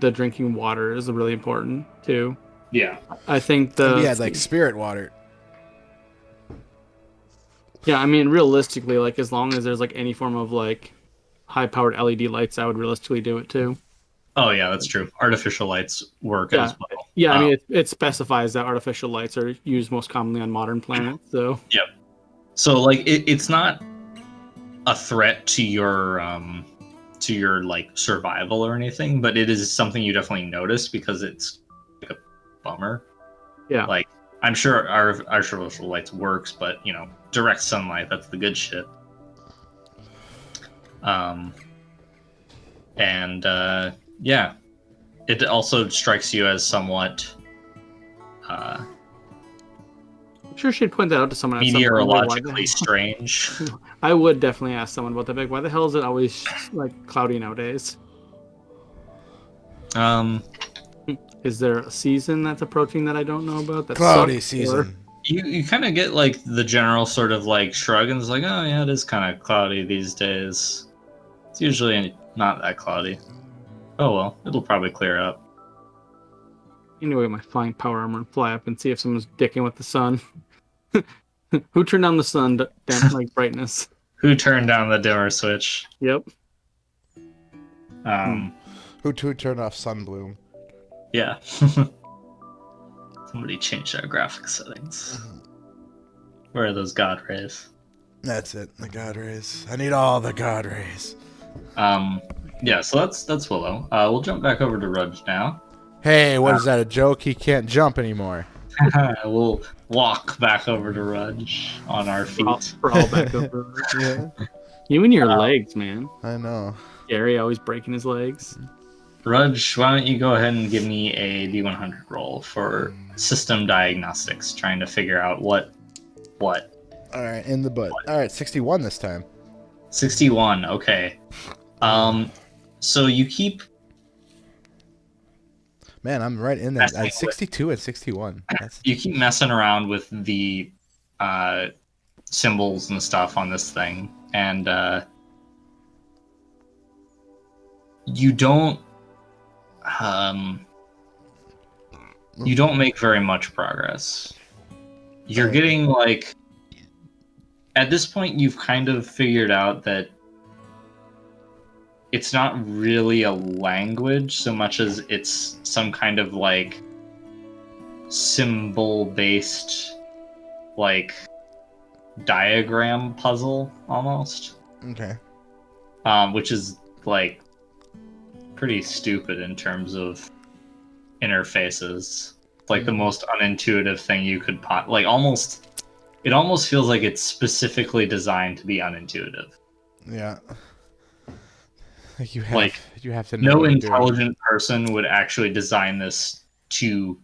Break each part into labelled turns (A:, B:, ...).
A: the drinking water is really important too.
B: Yeah.
A: I think
C: like spirit water.
A: Yeah, I mean, realistically, like as long as there's like any form of like high-powered LED lights, I would realistically do it too.
B: Oh yeah, that's true. Artificial lights work
A: Yeah,
B: as well.
A: yeah. I mean, it specifies that artificial lights are used most commonly on modern planets. So
B: Yep. So like it's not a threat to your like survival or anything, but it is something you definitely notice because it's like a bummer.
A: yeah,
B: Like I'm sure our artificial lights works, but direct sunlight, that's the good shit. And yeah, it also strikes you as somewhat
A: I'm sure she'd point that out to someone at some point.
B: meteorologically strange.
A: I would definitely ask someone about that. Like, why the hell is it always like cloudy nowadays? Is there a season that's approaching that I don't know about? That's
C: Cloudy season.
B: You kind of get like the general sort of like shrug and it's like, oh yeah, it is kind of cloudy these days. It's usually not that cloudy. Oh well, it'll probably clear up.
A: Anyway, my flying power armor and fly up and see if someone's dicking with the sun. Who turned on the sun damn like brightness?
B: Who turned down the dimmer switch?
A: Yep.
C: Who turned off sunbloom?
B: Yeah. Somebody changed our graphics settings. Where are those god rays?
C: That's it. The god rays. I need all the god rays.
B: Yeah, so that's Willow. We'll jump back over to Rudge now.
C: Hey, what is that? A joke? He can't jump anymore.
B: We'll walk back over to Rudge on our feet.
A: Crawl back over.
C: Yeah.
A: You and your legs, man.
C: I know.
A: Gary always breaking his legs.
B: Rudge, why don't you go ahead and give me a D100 roll for system diagnostics, trying to figure out what.
C: All right, in the butt. All right, 61 this time.
B: 61, okay. So you keep...
C: Man, I'm right in there. 62 and 61.
B: You keep messing around with the symbols and stuff on this thing, and you don't make very much progress. You're getting like, at this point you've kind of figured out that it's not really a language so much as it's some kind of like symbol based like diagram puzzle almost.
C: Okay.
B: Which is like pretty stupid in terms of interfaces. Like the most unintuitive thing you could like it almost feels like it's specifically designed to be unintuitive.
C: Yeah. You have to
B: know. No intelligent person would actually design this to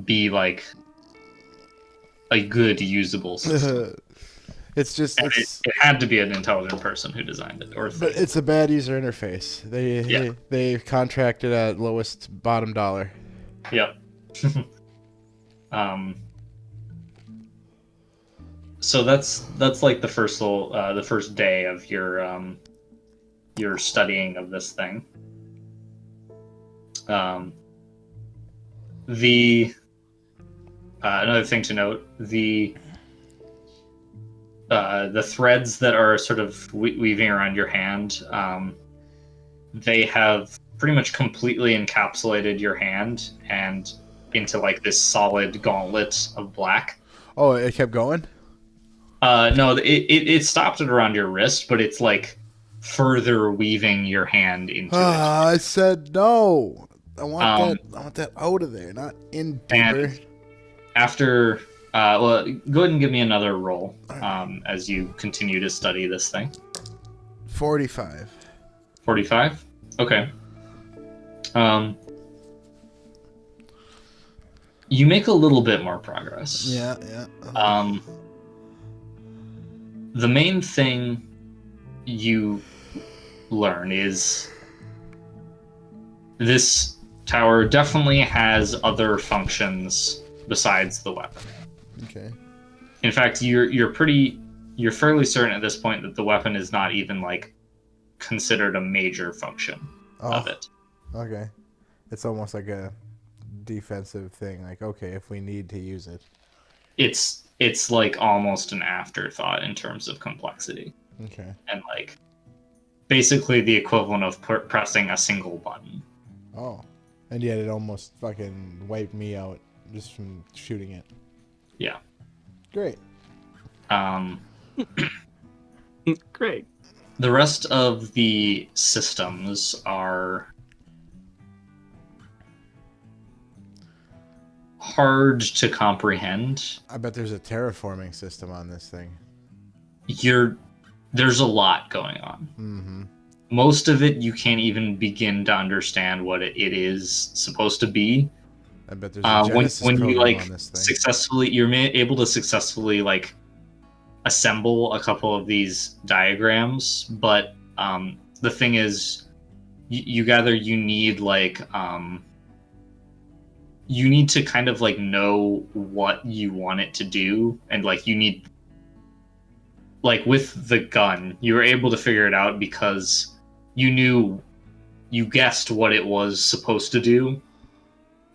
B: be like a good usable system.
C: It
B: had to be an intelligent person who designed it,
C: but it's a bad user interface. They contracted at lowest bottom dollar.
B: Yep. So that's like the first day of your studying of this thing. Another thing to note, the threads that are sort of weaving around your hand, they have pretty much completely encapsulated your hand and into like this solid gauntlet of black.
C: Oh, it kept going?
B: No, it stopped it around your wrist, but it's like further weaving your hand into it.
C: I said no. I want that out of there, not in deeper.
B: And after, well, go ahead and give me another roll as you continue to study this thing.
C: 45.
B: 45? Okay. You make a little bit more progress.
C: Yeah.
B: The main thing you learn is this tower definitely has other functions besides the weapon.
C: Okay.
B: In fact, you're fairly certain at this point that the weapon is not even like considered a major function of it.
C: Okay. It's almost like a defensive thing. Like, okay, if we need to use it.
B: It's like almost an afterthought in terms of complexity,
C: Okay.
B: and like basically the equivalent of pressing a single button.
C: Oh. And yet it almost fucking wiped me out just from shooting it.
B: Yeah.
C: Great.
A: Great.
B: The rest of the systems are hard to comprehend.
C: I bet there's a terraforming system on this thing.
B: There's a lot going on.
C: Mm-hmm.
B: Most of it you can't even begin to understand what it is supposed to be.
C: I bet there's a Genesis
B: when you
C: program
B: like
C: on this thing.
B: you're able to successfully like assemble a couple of these diagrams, but the thing is, you need like you need to kind of like know what you want it to do, and like you need, like with the gun, you were able to figure it out because you guessed what it was supposed to do,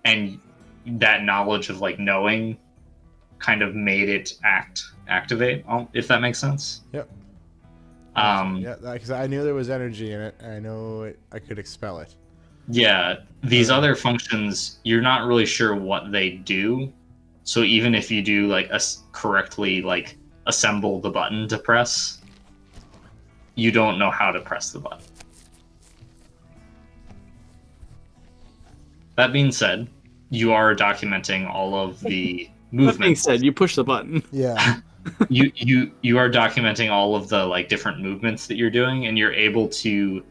B: and that knowledge of like knowing kind of made it activate, if that makes sense.
C: Yep.
B: Yeah,
C: because I knew there was energy in it. I know I could expel it.
B: Yeah, these other functions, you're not really sure what they do. So even if you do like correctly like assemble the button to press, you don't know how to press the button. That being said, you are documenting all of the movements.
A: That being said, you push the button.
C: Yeah.
B: you are documenting all of the like different movements that you're doing, and you're able to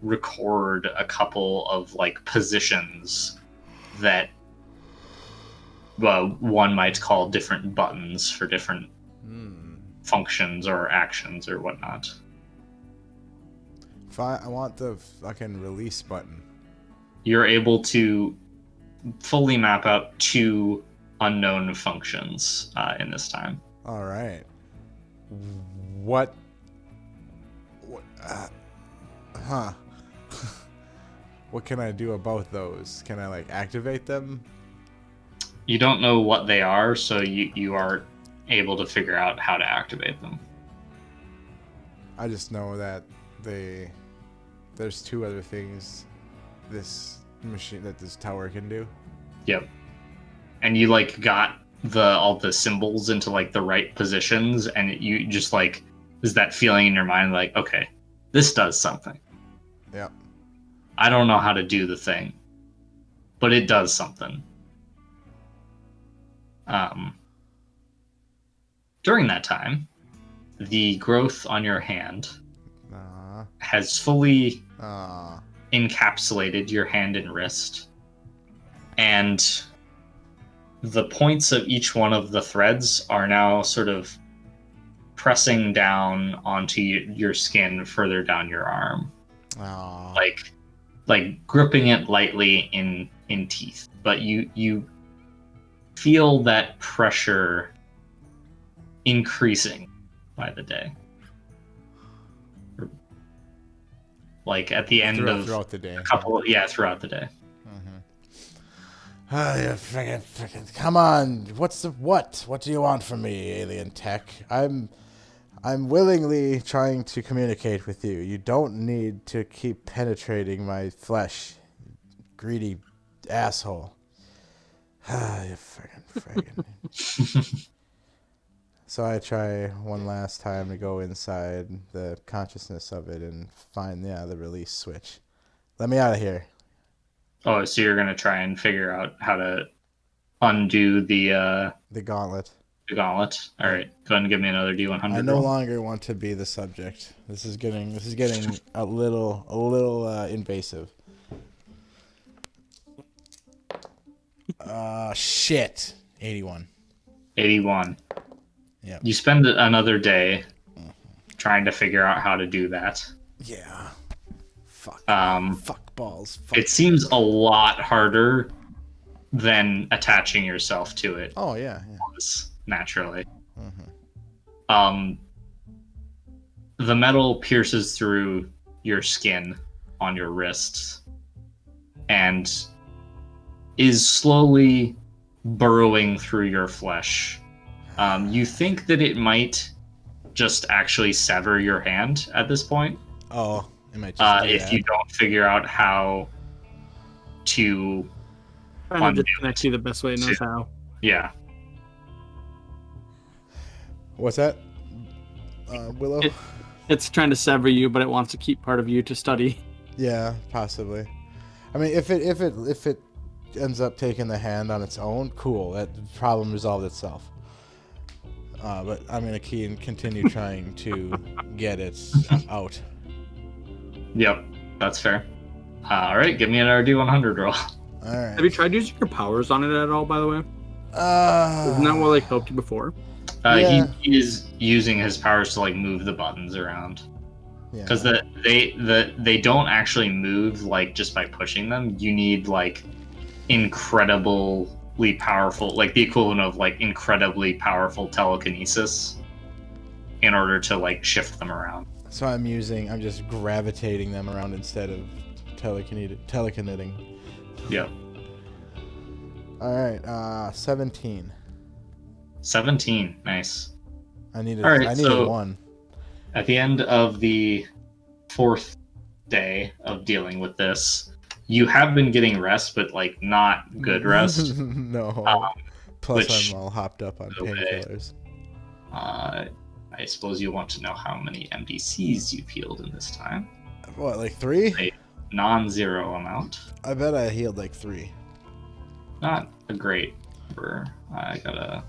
B: record a couple of like positions that one might call different buttons for different functions or actions or whatnot.
C: I want the fucking release button.
B: You're able to fully map out 2 unknown functions in this time.
C: All right. What? What can I do about those? Can I like activate them?
B: You don't know what they are, so you are able to figure out how to activate them.
C: I just know that there's 2 other things this tower can do.
B: Yep. And you like got all the symbols into like the right positions, and you just like, is that feeling in your mind like, okay, this does something.
C: Yep.
B: I don't know how to do the thing, but it does something. During that time, the growth on your hand has fully encapsulated your hand and wrist, and the points of each one of the threads are now sort of pressing down onto your skin further down your arm. Like gripping it lightly in teeth, but you feel that pressure increasing by the day. Like at the end
C: throughout the day.
B: Throughout the day.
C: Yeah, freaking, come on! What do you want from me, alien tech? I'm willingly trying to communicate with you. You don't need to keep penetrating my flesh, greedy asshole. You freaking. So I try one last time to go inside the consciousness of it and find the release switch. Let me out of here.
B: Oh, so you're gonna try and figure out how to undo the
C: gauntlet.
B: The gauntlet. All right, go ahead and give me another D100.
C: I no longer want to be the subject. This is getting a little invasive. Shit. 81.
B: 81.
C: Yeah.
B: You spend another day trying to figure out how to do that.
C: Yeah. Fuck. Fuck balls. Fuck.
B: It seems a lot harder than attaching yourself to it.
C: Oh yeah.
B: Naturally. The metal pierces through your skin on your wrists, and is slowly burrowing through your flesh. You think that it might just actually sever your hand at this point.
C: Oh, it might just do
B: if
C: that.
B: you don't figure out how to
A: Trying to disconnect you the best way it knows how.
B: Yeah.
C: What's that? Willow?
A: It's trying to sever you, but it wants to keep part of you to study.
C: Yeah, possibly. I mean, if it ends up taking the hand on its own, cool. That problem resolved itself. But I'm gonna continue trying to get it out.
B: Yep, that's fair. All right, give me an RD100 roll.
C: All right.
A: Have you tried using your powers on it at all, by the way? Isn't that what helped you before?
C: Yeah.
B: He is using his powers to move the buttons around. Because they don't actually move just by pushing them. You need incredibly powerful, the equivalent of incredibly powerful telekinesis in order to shift them around.
C: So I'm just gravitating them around instead of telekineting.
B: Yep.
C: All right, 17.
B: 17, nice.
C: I needed
B: All right, so
C: 1.
B: At the end of the 4th day of dealing with this, you have been getting rest, but not good rest.
C: No. Plus,
B: which,
C: I'm all hopped up on painkillers.
B: I suppose you want to know how many MDCs you've healed in this time.
C: What, 3?
B: A non-zero amount.
C: I bet I healed 3.
B: Not a great number. I gotta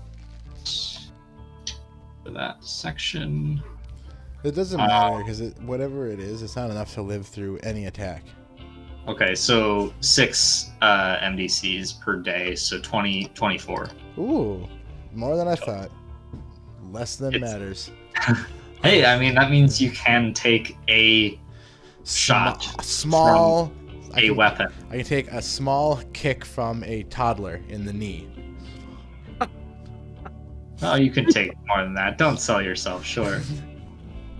B: for that section.
C: It doesn't matter because whatever it is, it's not enough to live through any attack.
B: Okay, so 6 MDCs per day, so 24.
C: Ooh, more than I thought. Less than matters.
B: Hey, I mean, that means you can take a shot.
C: Small.
B: Weapon.
C: I can take a small kick from a toddler in the knee.
B: Oh, you can take more than that. Don't sell yourself short.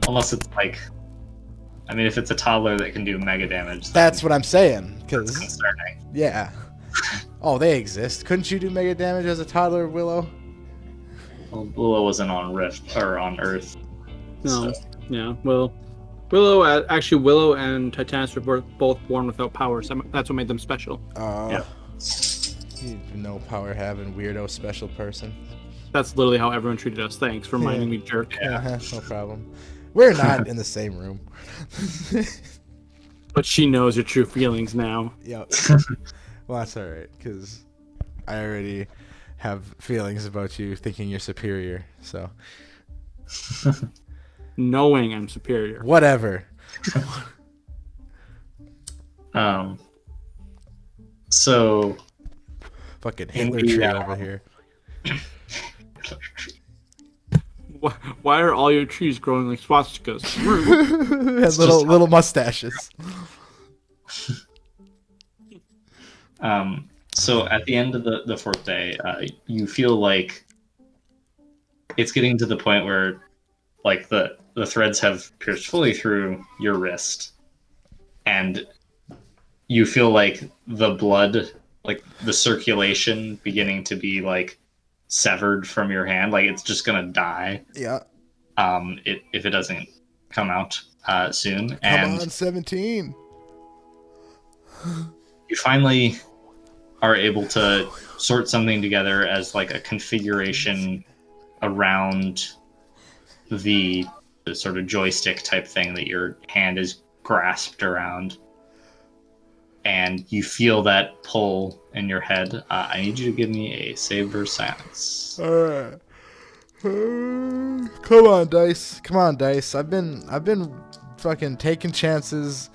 B: Unless it's if it's a toddler that can do mega damage.
C: That's what I'm saying.
B: That's concerning.
C: Yeah. Oh, they exist. Couldn't you do mega damage as a toddler, Willow?
B: Well, Willow wasn't on Rift or on Earth.
A: No.
B: So.
A: Yeah. Well, Willow and Titanus were both born without powers. That's what made them special.
B: Yeah.
C: You no power having weirdo special person.
A: That's literally how everyone treated us. Thanks for reminding me, jerk.
C: Yeah, no problem. We're not in the same room.
A: But she knows your true feelings now.
C: Yep. Well, that's all right, because I already have feelings about you thinking you're superior, so.
A: Knowing I'm superior.
C: Whatever.
B: So.
C: Fucking Hitler tree over here.
A: Why are all your trees growing like swastikas?
C: Has little mustaches.
B: So at the end of the 4th day, you feel like it's getting to the point where the threads have pierced fully through your wrist, and you feel like the blood, the circulation beginning to be severed from your hand, it's just gonna die.
C: Yeah.
B: If it doesn't come out soon.
C: Come on, 17.
B: You finally are able to sort something together as a configuration around the sort of joystick type thing that your hand is grasped around. And you feel that pull in your head. I need you to give me a save versus science.
C: Alright. Come on, dice. I've been fucking taking chances,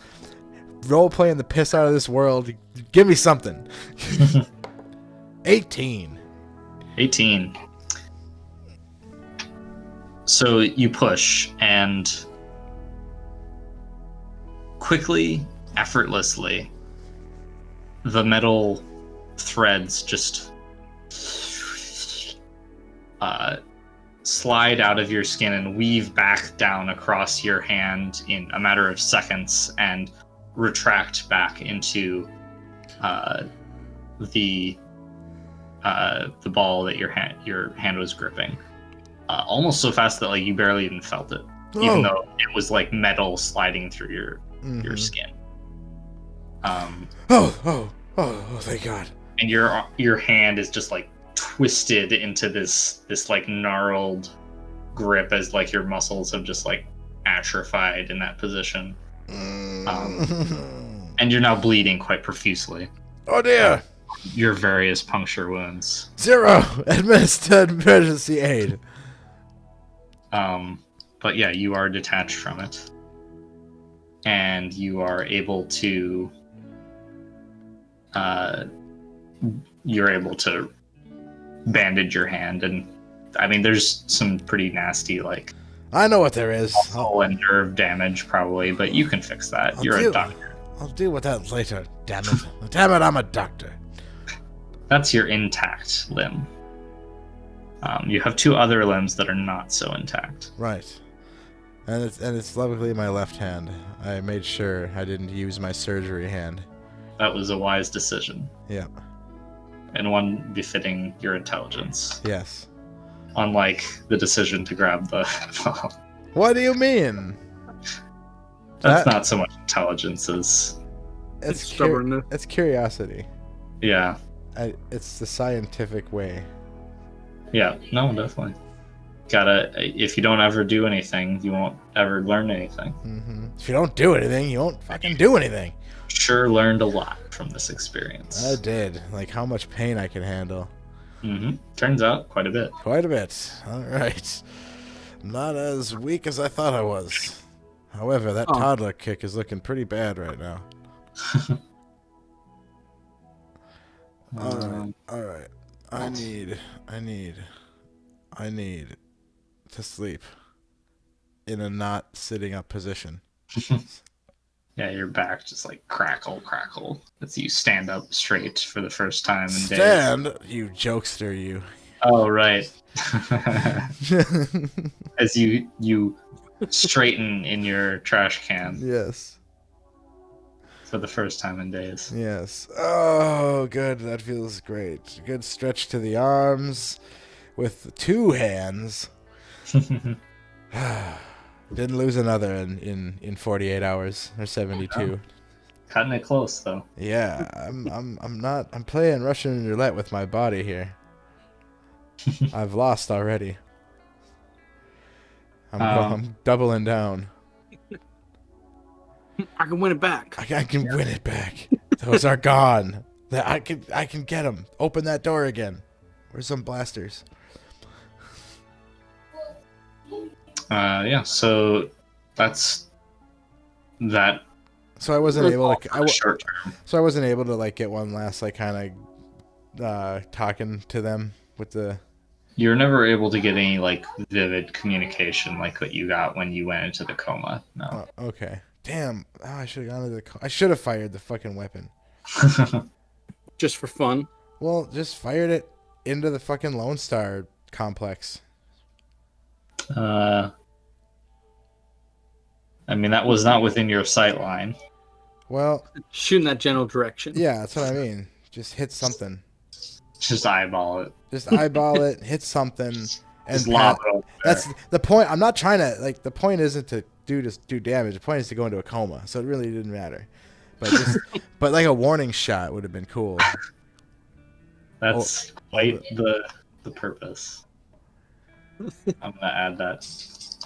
C: role playing the piss out of this world. Give me something. 18.
B: 18. So you push, and quickly, effortlessly, the metal threads just slide out of your skin and weave back down across your hand in a matter of seconds and retract back into the ball that your hand was gripping, almost so fast that like you barely even felt it, even though it was like metal sliding through your skin.
C: Oh, thank God.
B: And your hand is just like twisted into this like gnarled grip as like your muscles have just like atrophied in that position. And you're now bleeding quite profusely.
C: Oh dear.
B: Your various puncture wounds.
C: 0. Administered emergency aid.
B: But yeah, you are detached from it. And you are able to bandage your hand, and I mean there's some pretty nasty like
C: I know what there is.
B: muscle and nerve damage probably, but you can fix that. You're a doctor.
C: I'll deal with that later, damn it. Damn it, I'm a doctor.
B: That's your intact limb. You have 2 other limbs that are not so intact.
C: Right. And it's luckily my left hand. I made sure I didn't use my surgery hand.
B: That was a wise decision.
C: Yeah.
B: And one befitting your intelligence.
C: Yes.
B: Unlike the decision to grab the ball.
C: What do you mean?
B: That's not so much intelligence as...
A: It's stubbornness.
C: It's curiosity.
B: Yeah.
C: It's the scientific way.
B: Yeah, no, definitely. If you don't ever do anything, you won't ever learn anything.
C: Mm-hmm. If you don't do anything, you won't fucking do anything.
B: Sure learned a lot from this experience.
C: I did. Like how much pain I can handle.
B: Mm-hmm. Turns out quite a bit.
C: Quite a bit. All right. Not as weak as I thought I was. However, that toddler kick is looking pretty bad right now. All right. I need to sleep in a not sitting up position.
B: Yeah, your back just like crackle as you stand up straight for the first time in days.
C: Stand, you jokester, you.
B: Oh, right. As you straighten in your trash can.
C: Yes.
B: For the first time in days.
C: Yes. Oh, good. That feels great. Good stretch to the arms with 2 hands. Didn't lose another in 48 hours or 72.
B: Cutting it close though.
C: Yeah, I'm playing Russian roulette with my body here. I've lost already. I'm doubling down.
A: I can win it back.
C: I can win it back. Those are gone. I can get them. Open that door again. Where's some blasters?
B: Yeah. So that's that.
C: So I wasn't able to.
B: Short term.
C: So I wasn't able to like get one last like kind of talking to them with the.
B: You're never able to get any like vivid communication like what you got when you went into the coma. No.
C: Okay. Damn. Oh, I should have gone to the. I should have fired the fucking weapon.
A: Just for fun.
C: Well, just fired it into the fucking Lone Star complex.
B: I mean, that was not within your sight line.
C: Well,
A: shoot in that general direction.
C: Yeah, that's what I mean. Just hit something.
B: Just eyeball it.
C: Just eyeball it, hit something, and
B: just lob it over there.
C: That's the point. I'm not trying to like. The point isn't to do damage. The point is to go into a coma. So it really didn't matter. But but like a warning shot would have been cool.
B: That's quite the purpose. I'm gonna add that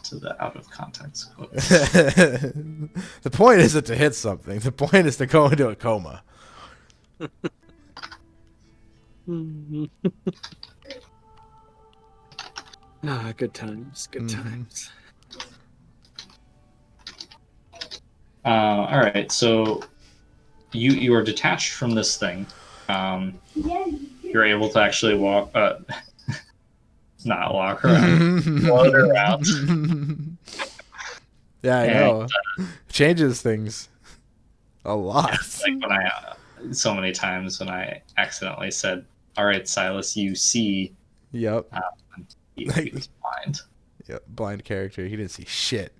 B: to the out of context quote.
C: The point isn't to hit something. The point is to go into a coma.
A: Good times. Good times.
B: All right, so you are detached from this thing. You're able to actually walk, not walk around, float around.
C: Yeah, I know. Changes things a lot.
B: Like when so many times when I accidentally said, "All right, Silas, you see."
C: Yep.
B: He was blind.
C: Yep, blind character. He didn't see shit.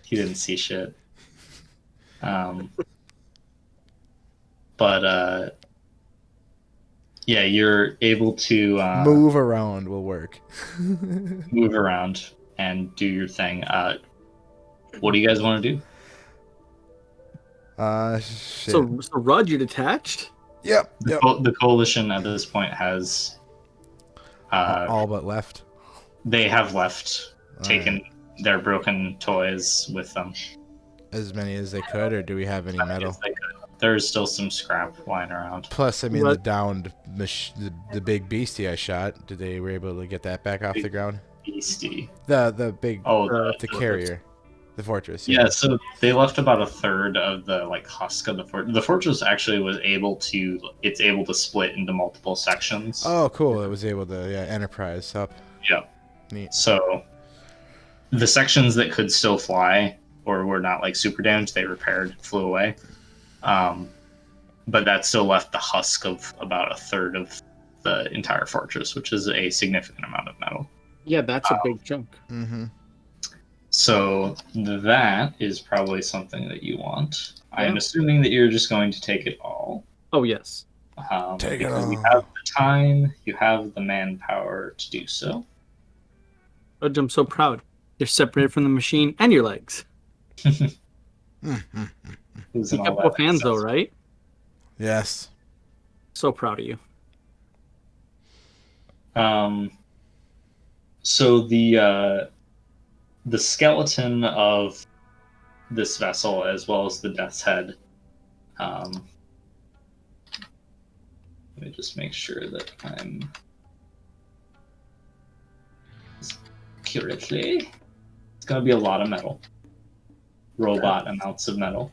B: He didn't see shit. But Yeah, you're able to
C: Move around will work.
B: move around and do your thing. What do you guys want to do?
C: Shit.
A: So Rudge, you detached?
C: Yep.
B: The coalition at this point has
C: All but left.
B: they have left, taken
C: Alright.
B: their broken toys with them.
C: As many as they could, or do we have any metal?
B: There's still some scrap lying around.
C: Plus, I mean,
A: What?
C: the downed, the big beastie I shot. Did they were able to get that back off the ground?
B: Beastie.
C: The big,
B: Oh,
C: the carrier, the fortress.
B: yeah. So they left about a third of the like husk of the fortress. The fortress actually was able to. It's able to split into multiple sections.
C: Oh, cool! It was able to enterprise up.
B: Yeah.
C: Neat.
B: So the sections that could still fly or were not like super damaged, they repaired, flew away. But that still left the husk of about a third of the entire fortress, which is a significant amount of metal.
A: Yeah, that's a big chunk.
C: Mm-hmm.
B: So that is probably something that you want.
A: Yeah.
B: I'm assuming that you're just going to take it all.
A: Oh yes.
C: Take it
B: because
C: all.
B: you have the time, you have the manpower to do so.
A: Rudge, I'm so proud. You're separated from the machine and your legs.
C: Mm-hmm.
A: You got both hands though, right?
C: Yes.
A: So proud of you.
B: So the skeleton of this vessel, as well as the Death's Head. Let me just make sure that I'm accurately. It's going to be a lot of metal. Robot amounts of metal.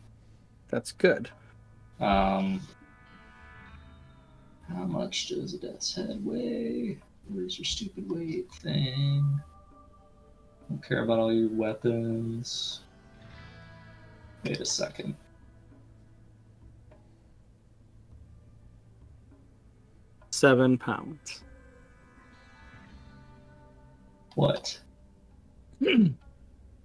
A: That's good.
B: How much does a Death's Head weigh? Where's your stupid weight thing? Don't care about all your weapons. Wait a second.
A: £7.
B: What?
A: Does it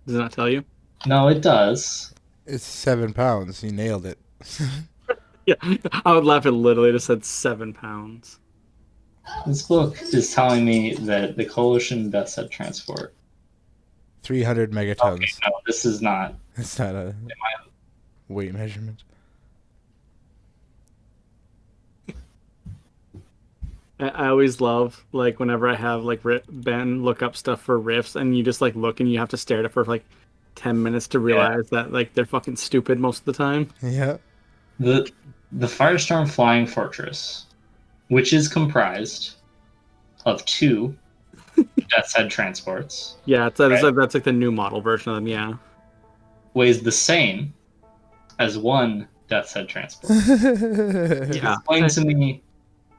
A: not tell you?
B: No, it does.
C: It's 7 pounds. You nailed it.
A: Yeah, I would laugh. It literally just said £7.
B: This book is telling me that the Coalition Death's Head transport.
C: 300 megatons.
B: Okay, no, this is not.
C: It's not a weight measurement.
A: I always love like whenever I have like Ben look up stuff for riffs, and you just like look and you have to stare at it for like 10 minutes to realize that like they're fucking stupid most of the time.
C: Yeah.
B: The Firestorm Flying Fortress, which is comprised of 2 Death's Head transports,
A: Yeah, that's like the new model version of them. Yeah.
B: weighs the same as 1 Death's Head transport.
A: Yeah.
B: Explain to me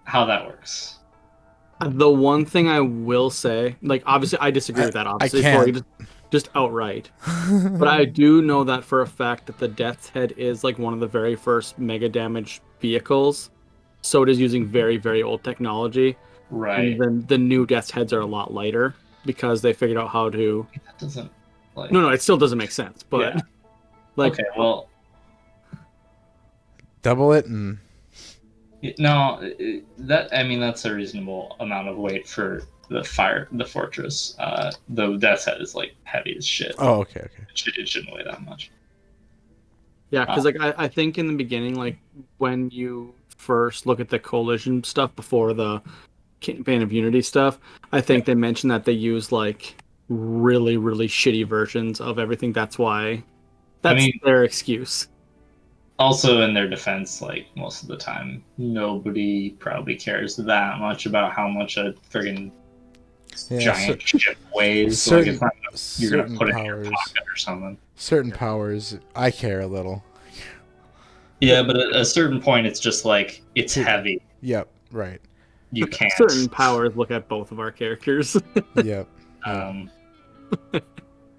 B: how that works.
A: The one thing I will say, like, obviously, I disagree with that. Obviously,
C: can't.
A: for you just outright. But I do know that for a fact that the Death's Head is like one of the very first mega damage vehicles, so it is using very, very old technology.
B: Right.
A: And then the new Death's Heads are a lot lighter because they figured out how to.
B: That doesn't. Like...
A: No, it still doesn't make sense. But
B: Yeah.
A: like,
B: okay, well,
C: Double it and
B: no, that's a reasonable amount of weight for the fortress. The Death's Head is like heavy as shit.
C: oh, okay.
B: It shouldn't weigh that much.
A: yeah, because like I think in the beginning, like when you first look at the Coalition stuff before the Campaign of Unity stuff, I think they mentioned that they use like really, really shitty versions of everything. That's why. That's their excuse.
B: Also, in their defense, like most of the time, nobody probably cares that much about how much a friggin' giant ship weighs. Like, it's not you're gonna put it in your pocket or something.
C: Certain powers, I care a little.
B: Yeah, but at a certain point, it's just like it's heavy.
C: Yep, right.
B: You can't.
A: Certain powers look at both of our characters.
C: Yep.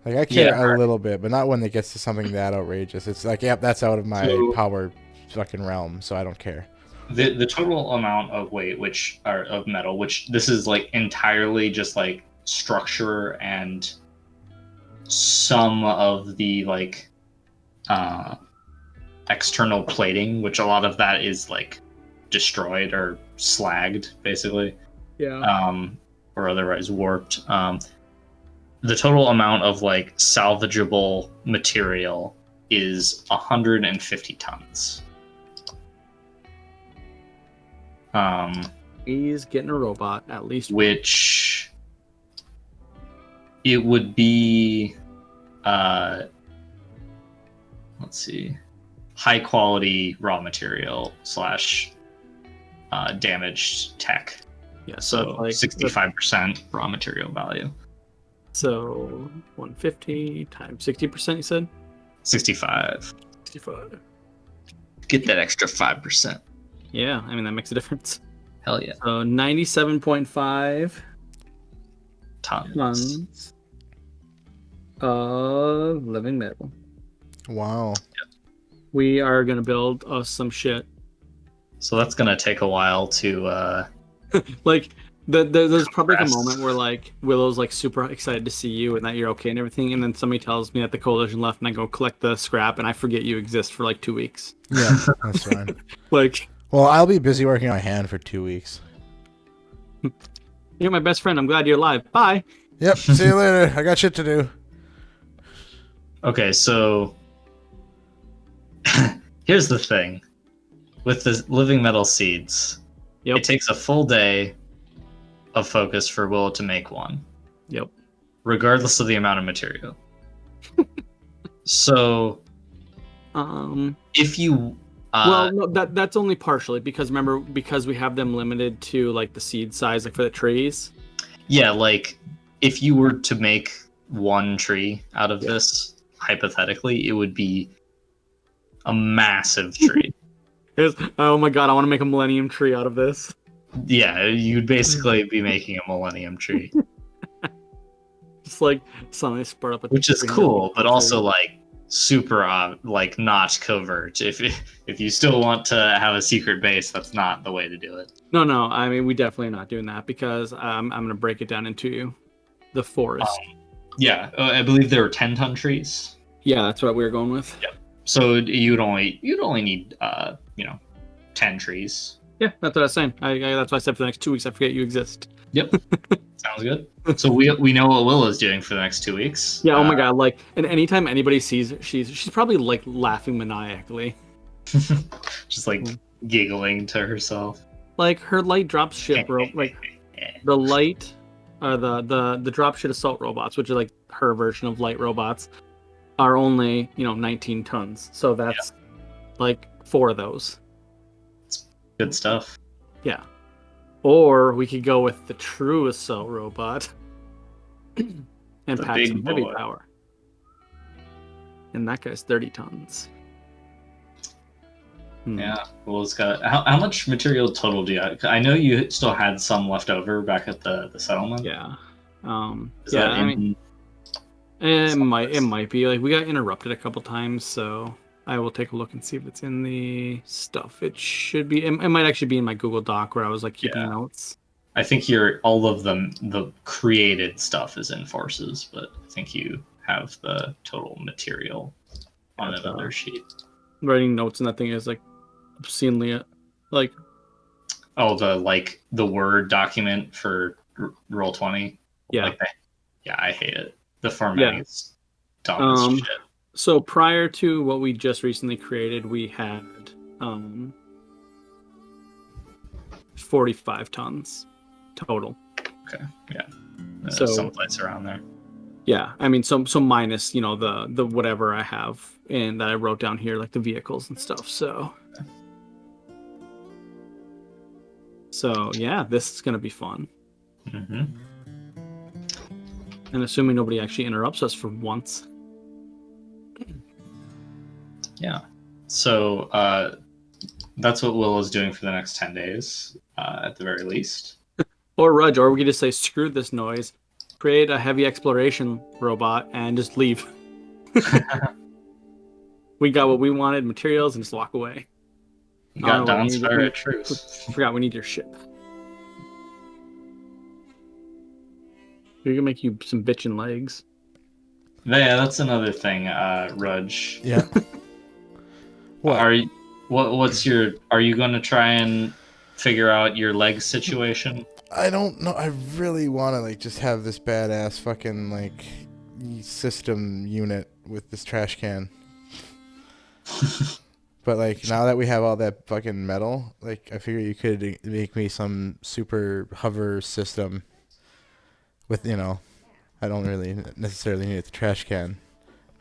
C: Like I care a little bit, but not when it gets to something that outrageous. It's like, yep, that's out of my power fucking realm, so I don't care.
B: The total amount of weight, of metal, which this is like entirely just like structure and some of the like external plating, which a lot of that is like destroyed or slagged, basically,
A: Yeah.
B: or otherwise warped. The total amount of like salvageable material is 150 tons.
A: He's getting a robot at least.
B: Which it would be, let's see, high quality raw material / damaged tech.
A: Yeah.
B: So
A: Like
B: 65% raw material value.
A: So 150 times 60%. You said
B: 65.
A: 65.
B: Get that extra 5%.
A: Yeah. I mean that makes a difference.
B: Hell yeah.
A: So 97.5
B: Tons.
A: of living metal.
C: Wow.
A: We are gonna build us some shit.
B: So that's gonna take a while to
A: Like there's probably like a
B: compress.
A: moment where like Willow's like super excited to see you and that you're okay and everything, and then somebody tells me that the coalition left, and I go collect the scrap, and I forget you exist for like 2 weeks.
C: Yeah, that's fine.
A: Like,
C: Well, I'll be busy working on my hand for 2 weeks.
A: you're my best friend. I'm glad you're alive. Bye.
C: Yep. See you later. I got shit to do.
B: Okay, so here's the thing. With the living metal seeds,
A: Yep.
B: it takes a full day of focus for Willow to make one,
A: Yep.
B: regardless of the amount of material. So if you
A: Well, no, that's only partially because remember, because we have them limited to like the seed size, like for the trees.
B: yeah, like if you were to make one tree out of this, hypothetically, it would be a massive tree.
A: Oh my god, I want to make a millennium tree out of this.
B: Yeah, you'd basically be making a millennium tree,
A: Just like suddenly spurt up a
B: which is
A: tree.
B: cool, but also like super like not covert. If you still want to have a secret base, that's not the way to do it.
A: No, I mean we definitely are not doing that because I'm gonna break it down into the forest.
B: Yeah, I believe there were 10-ton trees.
A: Yeah, that's what we were going with.
B: Yep. So you'd only need 10 trees.
A: Yeah, that's what I was saying. That's why I said for the next 2 weeks I forget you exist.
B: Yep. Sounds good. So we know what Willow's doing for the next 2 weeks.
A: Yeah, oh my god, like, and anytime anybody sees her, she's probably like laughing maniacally.
B: Just like giggling to herself.
A: Like her light drop ship like the light the drop ship assault robots, which are like her version of light robots, are only 19 tons. So that's like 4 of those.
B: Good stuff.
A: Yeah. Or we could go with the true assault robot and
B: The
A: pack
B: big
A: some heavy
B: boy.
A: power. And that guy's 30 tons.
B: Yeah. Well, it's got how much material total do you have? I know you still had some left over back at the settlement.
A: Yeah.
B: Is
A: Yeah,
B: that
A: I mean, it
B: someplace?
A: might be. Like, we got interrupted a couple times, so I will take a look and see if it's in the stuff. It should be. It might actually be in my Google Doc where I was like keeping notes.
B: I think all of the created stuff is in forces, but I think you have the total material on another sheet.
A: Writing notes and that thing is like obscenely like.
B: Oh, the Word document for Roll20.
A: Yeah.
B: Yeah, I hate it. The formatting is dumb as shit.
A: So prior to what we just recently created, we had 45 tons total.
B: Okay, yeah.
A: So
B: someplace around there.
A: Yeah, I mean, so minus the whatever I have and that I wrote down here, like the vehicles and stuff. So yeah, this is gonna be fun.
B: Mm-hmm.
A: And assuming nobody actually interrupts us for once.
B: Yeah. So that's what Willow's doing for the next 10 days, at the very least.
A: Or Rudge, or we could just say, screw this noise, create a heavy exploration robot, and just leave. We got what we wanted, materials, and just walk away.
B: You got
A: we
B: Don's
A: need-
B: fire
A: we-
B: at truce.
A: I forgot we need your shit. We can make you some bitchin' legs.
B: Yeah, that's another thing, Rudge.
C: Yeah. What?
B: Are you going to try and figure out your leg situation?
C: I don't know. I really want to like just have this badass fucking like system unit with this trash can. But like now that we have all that fucking metal, like I figure you could make me some super hover system with, you know, I don't really necessarily need the trash can.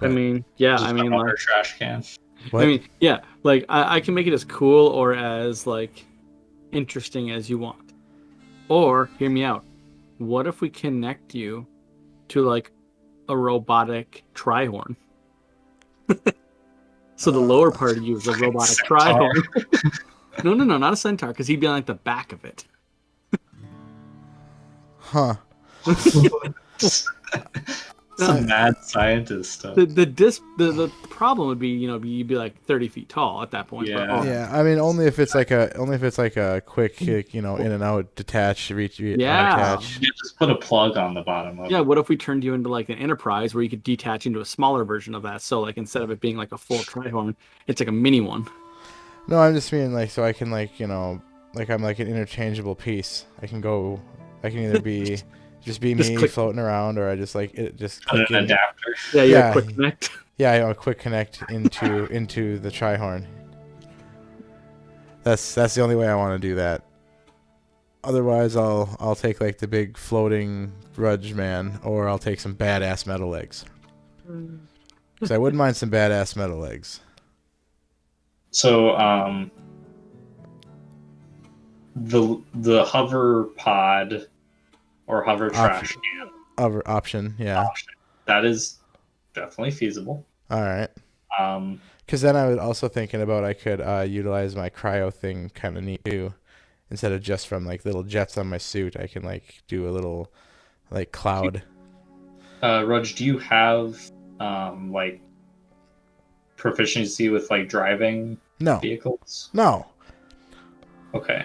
A: I mean, yeah,
B: Just
A: I mean,
B: another
A: like,
B: trash can.
C: What?
A: I mean, yeah, like I can make it as cool or as like interesting as you want. Or hear me out. What if we connect you to like a robotic tri-horn? So the lower part of you is a robotic tri-horn. No, not a centaur, because he'd be on like the back of it.
C: Huh.
B: Some mad scientist stuff.
A: The problem would be, you know, you'd be like 30 feet tall at that point.
B: Yeah.
A: But,
C: Yeah, I mean only if it's like a quick, you know, in and out, detach, reach,
A: Yeah.
C: attach.
B: You just put a plug on the bottom of
A: yeah,
B: it.
A: what if we turned you into like an Enterprise where you could detach into a smaller version of that? So like instead of it being like a full tri-horn, it's like a mini one.
C: No, I'm just meaning like so I can like, you know, like I'm like an interchangeable piece. I can either be just be
A: Just
C: me
A: click-
C: floating around, or I just like it just
B: Put
C: click
B: an
C: in.
B: adapter.
A: Yeah,
C: Yeah.
A: quick connect.
C: Yeah, I want a quick connect into the tri-horn. That's the only way I want to do that. Otherwise, I'll take like the big floating Rudge man, or I'll take some badass metal legs. Because I wouldn't mind some badass metal legs.
B: So, the hover pod or hover trash can
C: Other option, yeah.
B: that is definitely feasible.
C: All right.
B: Um,
C: Because then I was also thinking about I could utilize my cryo thing kind of neat too. Instead of just from like little jets on my suit, I can like do a little like cloud.
B: Rudge, do you have like proficiency with like driving
C: No,
B: vehicles?
C: no.
B: Okay,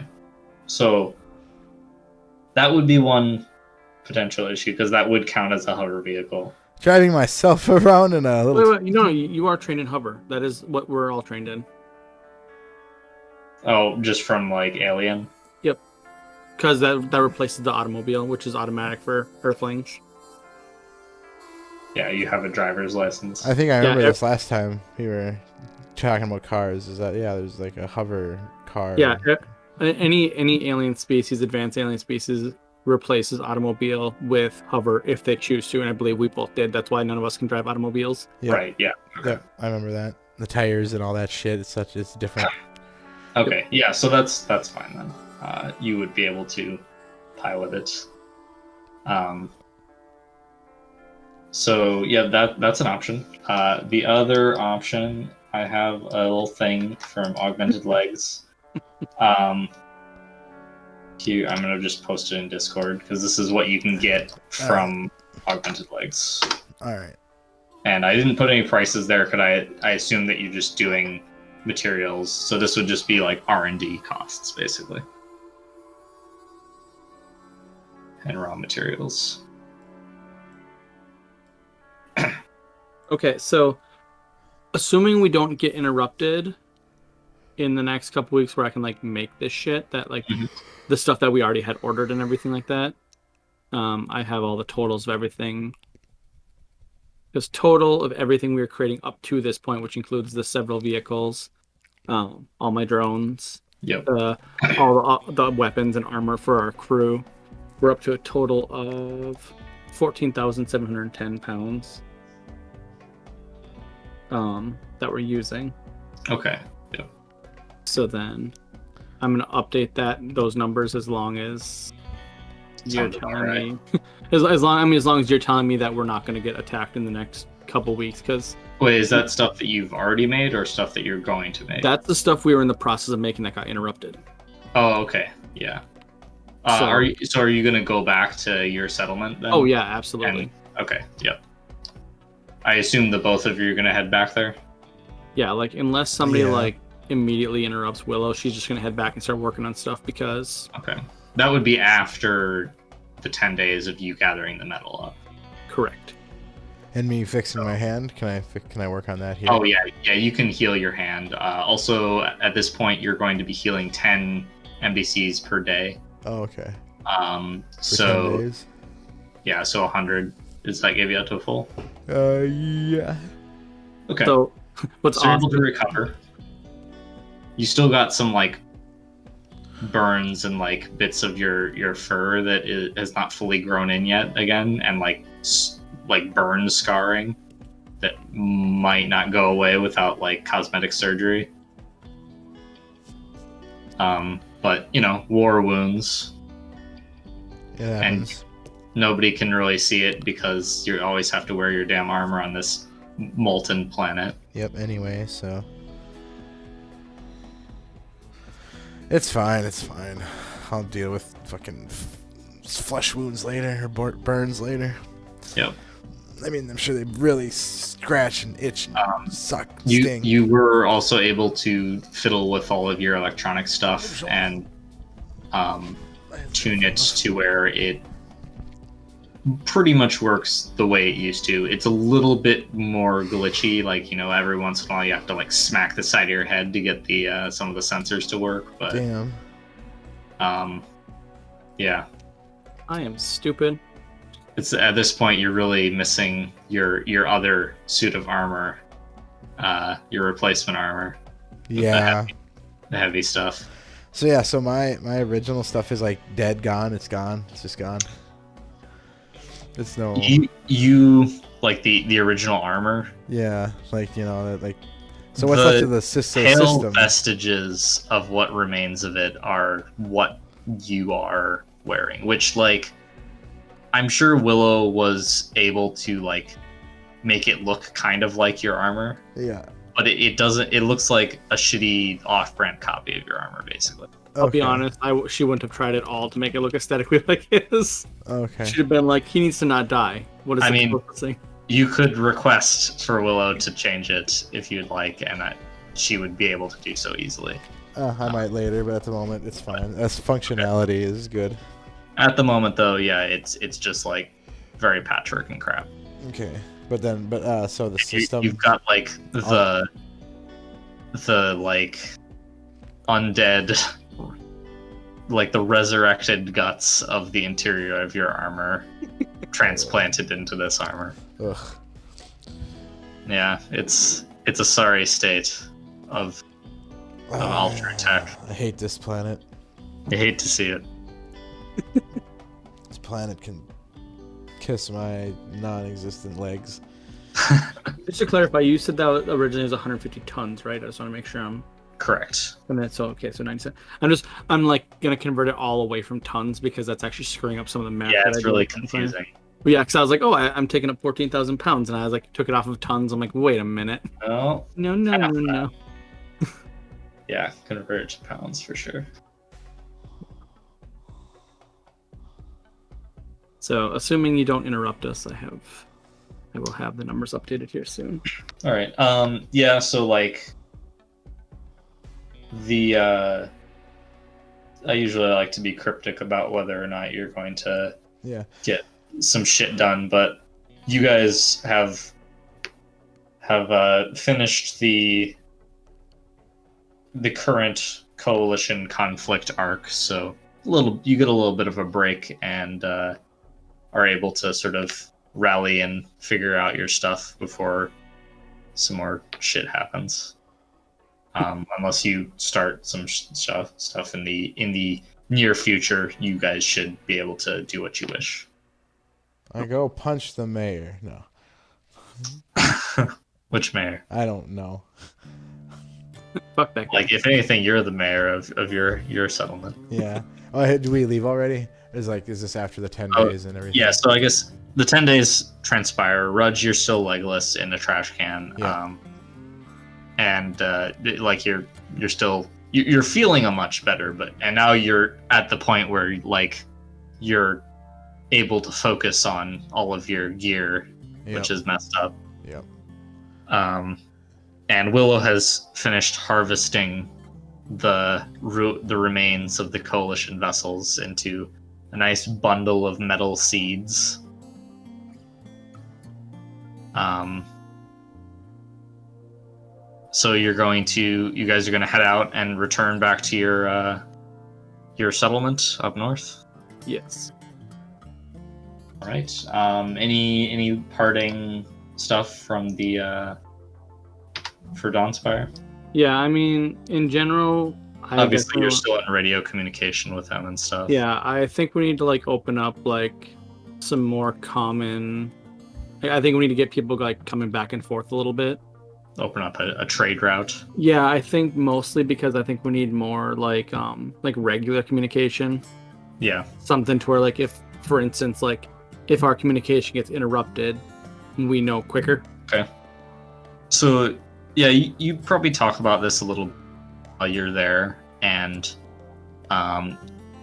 B: so that would be one potential issue because that would count as a hover vehicle.
C: Driving myself around in a little.
A: Wait, no, you are trained in hover. That is what we're all trained in.
B: Oh, just from like Alien.
A: Yep. Because that replaces the automobile, which is automatic for Earthlings.
B: Yeah, you have a driver's license.
C: I think I remember
A: Yeah,
C: this last time we were talking about cars. Is that there's like a hover car.
A: Yeah, any alien species, advanced alien species, replaces automobile with hover if they choose to, and I believe we both did. That's why none of us can drive automobiles.
C: Yep.
B: Right, yeah. Okay.
C: Yep, I remember that. The tires and all that shit. It's different.
B: Okay, yeah, so that's fine then. You would be able to pilot it. So yeah, that's an option. The other option, I have a little thing from Augmented Legs. Here, I'm gonna just post it in Discord because this is what you can get from Augmented Legs.
C: All right.
B: And I didn't put any prices there because I assume that you're just doing materials, so this would just be like R&D costs basically, and raw materials.
A: Okay, so assuming we don't get interrupted in the next couple weeks where I can like make this shit that like the stuff that we already had ordered and everything like that, I have all the totals of everything. Because total of everything we were creating up to this point, which includes the several vehicles, all my drones,
B: Yep.
A: all the weapons and armor for our crew, we're up to a total of 14,710 pounds that we're using.
B: Okay. Yep.
A: So then I'm going to update those numbers as long as you're
B: Sounds about
A: telling
B: right.
A: me as long as you're telling me that we're not going to get attacked in the next couple weeks, because
B: Wait, is that stuff that you've already made or stuff that you're going to make?
A: that's the stuff we were in the process of making that got interrupted.
B: Oh, okay. Yeah.
A: So-
B: Are you going to go back to your settlement then?
A: Oh yeah, absolutely.
B: Okay. Yep. I assume the both of you are going to head back there.
A: Yeah, like unless somebody
C: Yeah.
A: like immediately interrupts Willow, she's just gonna head back and start working on stuff because
B: Okay. That would be after the 10 days of you gathering the metal up.
A: correct.
C: And me fixing my hand. Can I work on that here?
B: Oh yeah, you can heal your hand. Also, at this point, you're going to be healing 10 NBCs per day.
C: Oh, okay.
B: For
C: For 10 days?
B: Yeah, so 100. Does that give you out to a full?
C: Yeah.
B: Okay.
A: So what's
B: So you're able
A: awesome?
B: to recover. You still got some like burns and like bits of your fur that has not fully grown in yet again, and like burn scarring that might not go away without like cosmetic surgery. But you know, war wounds.
C: It happens.
B: Nobody can really see it because you always have to wear your damn armor on this molten planet.
C: Yep, anyway, so. It's fine, it's fine. I'll deal with fucking flesh wounds later, or burns later.
B: Yep.
C: I mean, I'm sure they really scratch and itch and suck, sting.
B: You were also able to fiddle with all of your electronic stuff and tune it to where it pretty much works the way it used to. It's a little bit more glitchy, like, you know, every once in a while you have to like smack the side of your head to get the some of the sensors to work, but
C: Damn.
B: Yeah.
A: I am stupid.
B: It's at this point you're really missing your other suit of armor, your replacement armor.
C: Yeah.
B: The heavy stuff.
C: So yeah, so my original stuff is like dead, gone. It's gone. It's just gone. It's no.
B: You like the original armor.
C: Yeah, like, you know, like. So what's left of the system?
B: Pale vestiges of what remains of it are what you are wearing, which, like, I'm sure Willow was able to like make it look kind of like your armor.
C: Yeah.
B: But it doesn't. It looks like a shitty off-brand copy of your armor, basically.
A: I'll be honest. She wouldn't have tried at all to make it look aesthetically like his.
C: Okay.
A: She'd have been like, he needs to not die. What is
B: I
A: the
B: mean,
A: purposing?
B: You could request for Willow to change it if you'd like, and she would be able to do so easily.
C: I might later, but at the moment it's fine. That's functionality is good.
B: At the moment, though, yeah, it's just like very patchwork and crap.
C: Okay, but so the system.
B: You've got like the like undead, like the resurrected guts of the interior of your armor transplanted into this armor.
C: Ugh.
B: Yeah, it's a sorry state of altered tech.
C: I hate this planet.
B: I hate to see it.
C: This planet can kiss my non-existent legs.
A: Just to clarify, you said that originally was 150 tons, right? I just want to make sure I'm
B: correct.
A: And that's okay. So 97. I'm like gonna convert it all away from tons because that's actually screwing up some of the math.
B: Yeah, it's really confusing.
A: But yeah, because I was like, oh, I'm taking up 14,000 pounds, and I was like, took it off of tons. I'm like, wait a minute.
B: No.
A: No.
B: Yeah, convert it to pounds for sure.
A: So, assuming you don't interrupt us, I will have the numbers updated here soon.
B: All right. Yeah. So like I usually like to be cryptic about whether or not you're going to get some shit done, but you guys have finished the current coalition conflict arc, so you get a little bit of a break and are able to sort of rally and figure out your stuff before some more shit happens. Unless you start some stuff in the near future, you guys should be able to do what you wish.
C: I go punch the mayor. No.
B: Which mayor?
C: I don't know.
A: Fuck that guy.
B: Like, if anything, you're the mayor of your settlement.
C: Yeah. Oh, do we leave already? Is this after the 10 days and everything?
B: Yeah, so I guess the 10 days transpire. Rudge, you're still legless in a trash can.
C: Yeah.
B: Like you're feeling a much better, and now you're at the point where like you're able to focus on all of your gear, which is messed up.
C: Yep.
B: And Willow has finished harvesting the remains of the coalition vessels into a nice bundle of metal seeds. So you guys are going to head out and return back to your settlement up north.
A: Yes.
B: All right. Any parting stuff from the for Dawnspire?
A: Yeah, I mean, in general, I
B: Obviously, you're
A: definitely,
B: still in radio communication with them and stuff.
A: yeah, I think we need to like open up like some more common. I think we need to get people like coming back and forth a little bit.
B: Open up a trade route.
A: Yeah, I think mostly because I think we need more like regular communication.
B: Yeah.
A: Something to where like if, for instance, like if our communication gets interrupted, we know quicker.
B: Okay. So yeah, you probably talk about this a little while you're there, and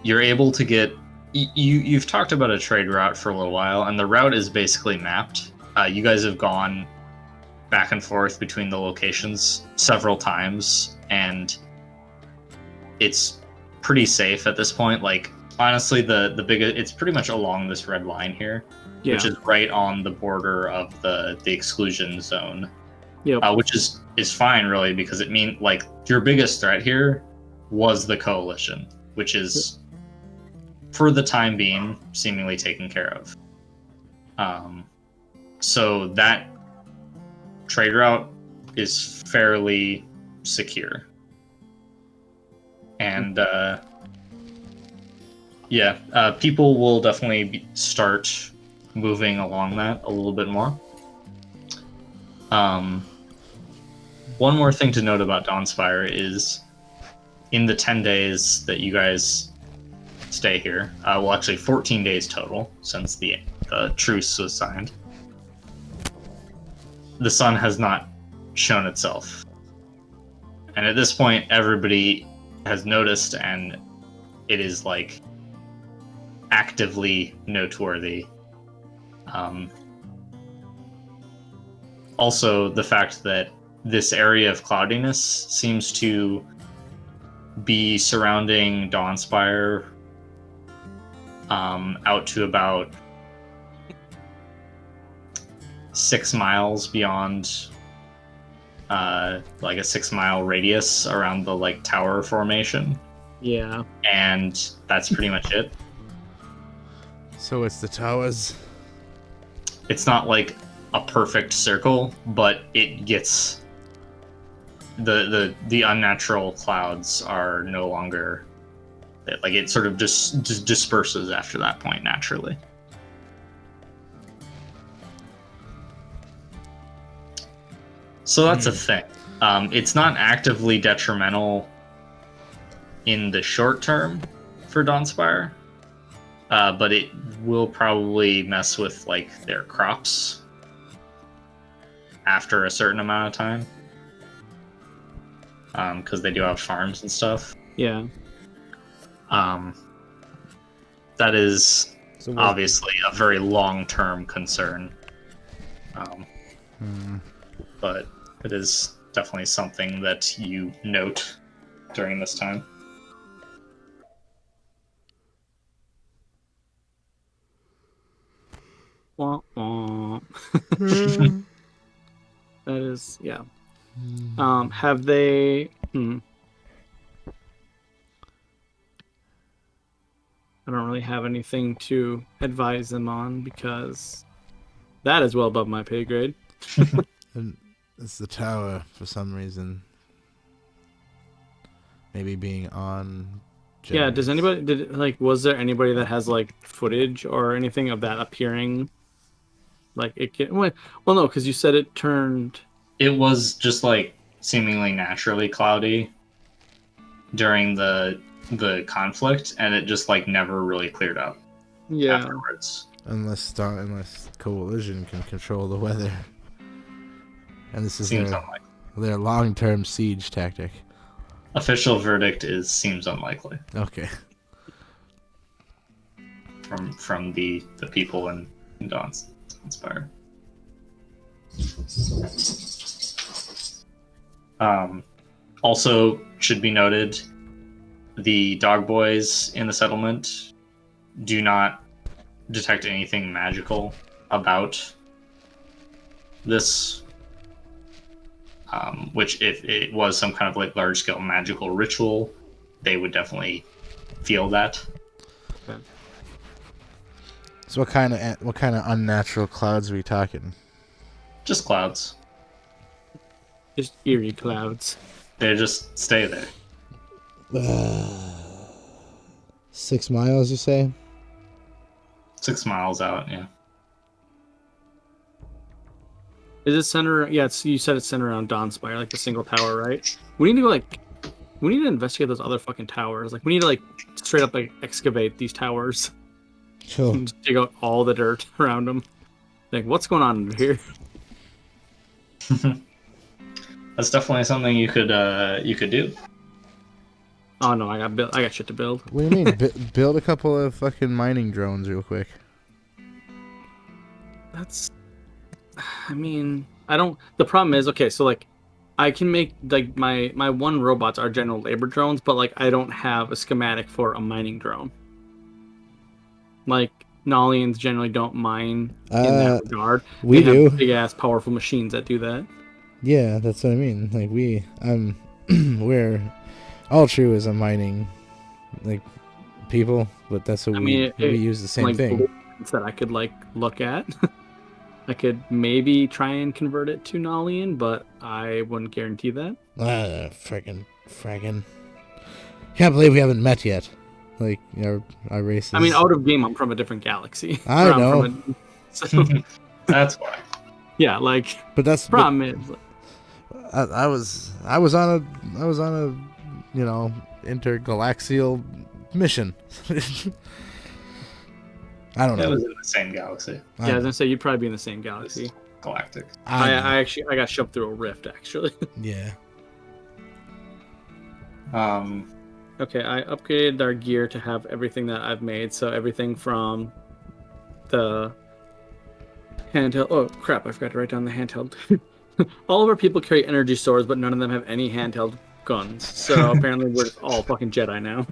B: you're able to get. You've talked about a trade route for a little while, and the route is basically mapped. You guys have gone back and forth between the locations several times, and it's pretty safe at this point. Like honestly, the biggest, it's pretty much along this red line here,
A: Yeah.
B: which is right on the border of the exclusion zone.
A: Yep.
B: Which is fine really, because it means like your biggest threat here was the coalition, which is for the time being seemingly taken care of. So that trade route is fairly secure, and people will definitely start moving along that a little bit more. One more thing to note about Dawnspire is in the 10 days that you guys stay here, well, actually 14 days total since the truce was signed, the sun has not shown itself. And at this point, everybody has noticed, and it is like actively noteworthy. Also, the fact that this area of cloudiness seems to be surrounding Dawnspire out to about 6 miles beyond, like a 6-mile radius around the like tower formation.
A: Yeah.
B: And that's pretty much it.
C: So it's the towers.
B: It's not like a perfect circle, but it gets the unnatural clouds are no longer, like, it sort of just disperses after that point naturally. So that's a thing. It's not actively detrimental in the short term for Dawnspire, but it will probably mess with like their crops after a certain amount of time, because they do have farms and stuff.
A: Yeah.
B: That is
C: So
B: obviously a very long-term concern, but it is definitely something that you note during this time.
A: Wah, wah. That is, yeah. Have they? I don't really have anything to advise them on because that is well above my pay grade.
C: And it's the tower for some reason. Maybe being on.
A: Yeah. Does anybody was there anybody that has like footage or anything of that appearing? Like it get well, no, because you said it turned.
B: It was just like seemingly naturally cloudy during the conflict, and it just like never really cleared up afterwards.
C: Unless Coalition can control the weather. And this is
B: Seems unlikely.
C: their long-term siege tactic.
B: Official verdict is seems unlikely
C: Okay.
B: from the people in Dawnspire. Also should be noted, the dog boys in the settlement do not detect anything magical about this, which if it was some kind of like large-scale magical ritual, they would definitely feel that.
C: So what kind of unnatural clouds are we talking?
B: Just clouds.
A: Just eerie clouds.
B: They just stay there.
C: 6 miles, you say?
B: 6 miles out, yeah.
A: Is it centered? Yeah, you said it's centered around Dawnspire, like the single tower, right? We need to investigate those other fucking towers. Like, we need to like straight up like excavate these towers.
C: Sure.
A: And just dig out all the dirt around them. Like, what's going on under here?
B: That's definitely something you could do.
A: Oh no, I got shit to build.
C: What do you mean? Build a couple of fucking mining drones real quick.
A: I mean, I don't. The problem is, okay, so like, I can make like my one robots are general labor drones, but like I don't have a schematic for a mining drone. Like Nolians generally don't mine in that regard.
C: We do.
A: Big ass powerful machines that do that.
C: Yeah, that's what I mean. Like we're altruism mining like people, but that's what we use the same
A: like,
C: thing.
A: That I could like look at. I could maybe try and convert it to Nolian, but I wouldn't guarantee that.
C: Fraggin'. Can't believe we haven't met yet. Like, our races.
A: I mean, out of game, I'm from a different galaxy.
C: I know.
A: So,
B: that's why.
A: Yeah, like.
C: But that's
A: the problem is.
C: I was on a intergalaxial mission. I don't know.
B: It was in the same galaxy.
A: Yeah, I was gonna say you'd probably be in the same galaxy.
B: Galactic.
A: I got shoved through a rift actually.
C: Yeah.
A: Okay, I upgraded our gear to have everything that I've made. So everything from the handheld. Oh crap! I forgot to write down the handheld. All of our people carry energy swords, but none of them have any handheld guns. So apparently we're just all fucking Jedi now.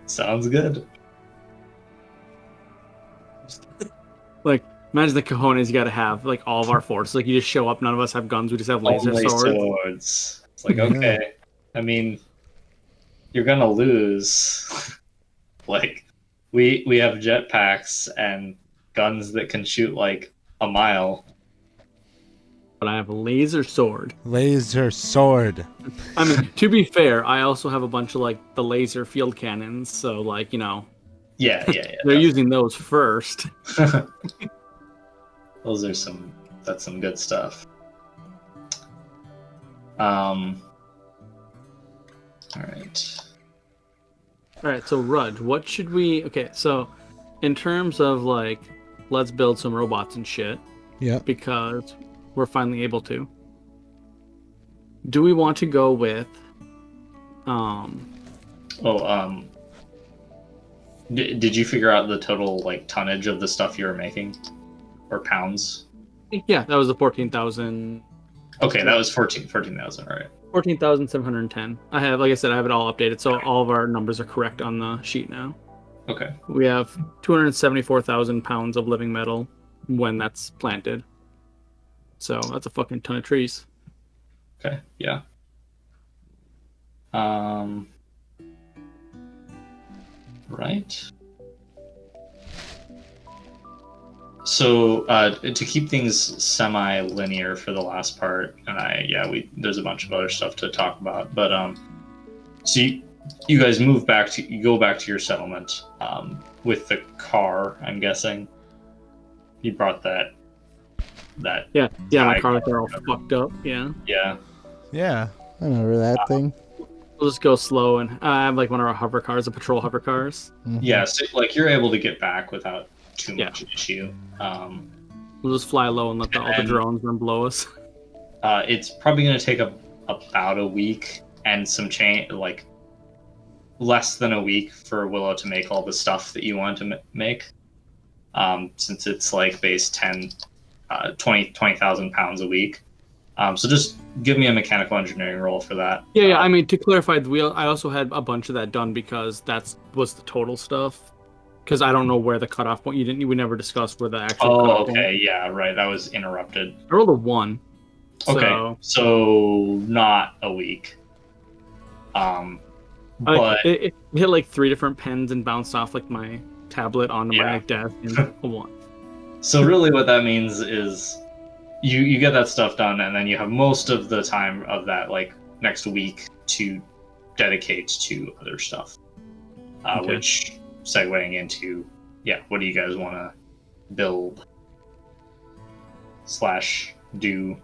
B: Sounds good.
A: Like, imagine the cojones you gotta have, like, all of our forces. Like, you just show up, none of us have guns, we just have laser swords.
B: It's like, okay. I mean, you're gonna lose. Like, we have jetpacks and guns that can shoot, like, a mile.
A: But I have a laser sword.
C: Laser sword.
A: I mean, to be fair, I also have a bunch of, like, the laser field cannons, so, like, you know.
B: Yeah.
A: They're using those first.
B: That's some good stuff. All
A: right, so Rudge, what should we... Okay, so in terms of, like, let's build some robots and shit.
C: Yeah.
A: Because we're finally able to. Do we want to go with...
B: Did you figure out the total, like, tonnage of the stuff you were making? Or pounds?
A: Yeah, that was the 14,000...
B: Okay, that was 14,000, right.
A: 14,710. I have, like I said, I have it all updated, so all of our numbers are correct on the sheet now.
B: Okay.
A: We have 274,000 pounds of living metal when that's planted. So that's a fucking ton of trees.
B: Okay, yeah. Right. So to keep things semi-linear for the last part, and there's a bunch of other stuff to talk about, but so you guys go back to your settlement with the car. I'm guessing you brought that.
A: Yeah, my car are all fucked up. Yeah.
C: I remember that thing.
A: We'll just go slow, and I have like one of our hover cars, the patrol hover cars.
C: Mm-hmm.
B: Yeah, so like you're able to get back without too much issue.
A: We'll just fly low and let all the drones run blow us.
B: It's probably going to take about a week and some change, like less than a week for Willow to make all the stuff that you want to make. Since it's like base 20,000 pounds a week. So just give me a mechanical engineering roll for that.
A: Yeah. I mean, to clarify, I also had a bunch of that done because that was the total stuff. Because I don't know where the cutoff point. We never discussed where the actual.
B: Oh, okay, yeah, right. I was interrupted.
A: I rolled a 1.
B: Okay, so not a week. But
A: It hit like 3 different pens and bounced off like my tablet onto my desk in a one.
B: so really what that means is you get that stuff done, and then you have most of the time of that like next week to dedicate to other stuff.
A: Okay.
B: Which segueing into what do you guys want to build / do?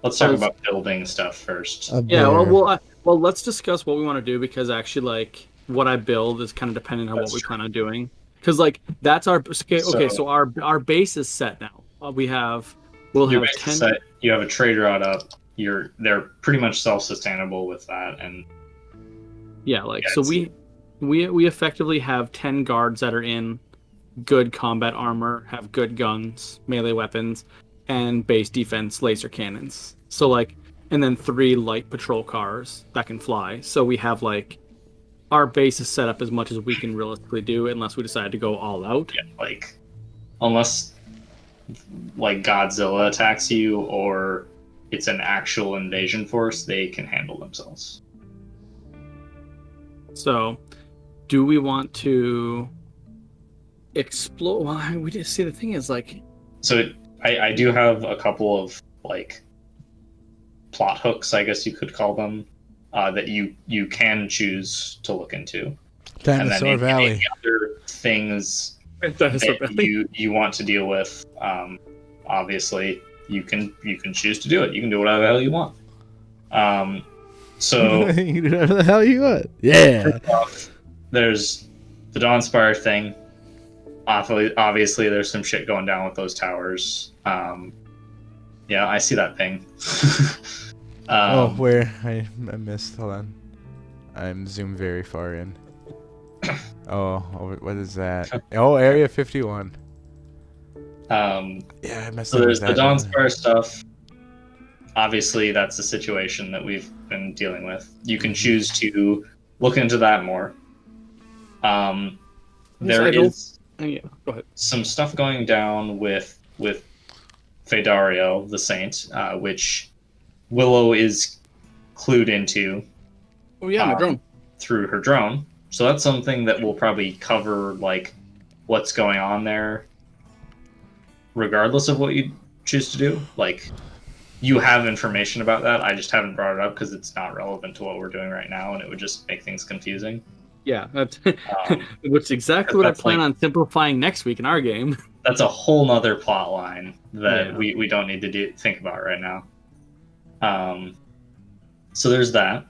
B: Let's talk about building stuff first.
A: Yeah, well, let's discuss what we want to do, because actually, like, what I build is kind of dependent on what we plan on doing. Because like that's our okay. So our base is set now. We'll have
B: your base
A: 10.
B: is set. You have a trade route up. They're pretty much self-sustainable with that, and
A: so we effectively have 10 guards that are in good combat armor, have good guns, melee weapons, and base defense laser cannons. So like, and then 3 light patrol cars that can fly. So we have like, our base is set up as much as we can realistically do, unless we decide to go all out.
B: Yeah, like unless like Godzilla attacks you or it's an actual invasion force, they can handle themselves.
A: So, do we want to explore? Well, we just see the thing is like.
B: So I do have a couple of like plot hooks, I guess you could call them, that you can choose to look into.
C: Dinosaur Valley.
B: Any other things that you want to deal with, obviously you can choose to do it. You can do whatever the hell you want. So
C: you can do whatever the hell you want. Yeah.
B: There's the Dawnspire thing. Obviously, there's some shit going down with those towers. Yeah, I see that thing.
C: Where? I missed. Hold on. I'm zoomed very far in. Oh, what is that? Oh, Area 51. Yeah, I messed up.
B: So there's the Dawnspire stuff. Obviously, that's the situation that we've been dealing with. You can choose to look into that more. There is
A: go ahead.
B: some stuff going down with Fedario, the Saint, which Willow is clued into.
A: Oh yeah, my drone.
B: Through her drone. So that's something that we'll probably cover, like what's going on there, regardless of what you choose to do. Like, you have information about that. I just haven't brought it up because it's not relevant to what we're doing right now, and it would just make things confusing.
A: Yeah, that's which is exactly what I plan on simplifying next week in our game.
B: That's a whole nother plot line that we don't need to think about right now. So there's that,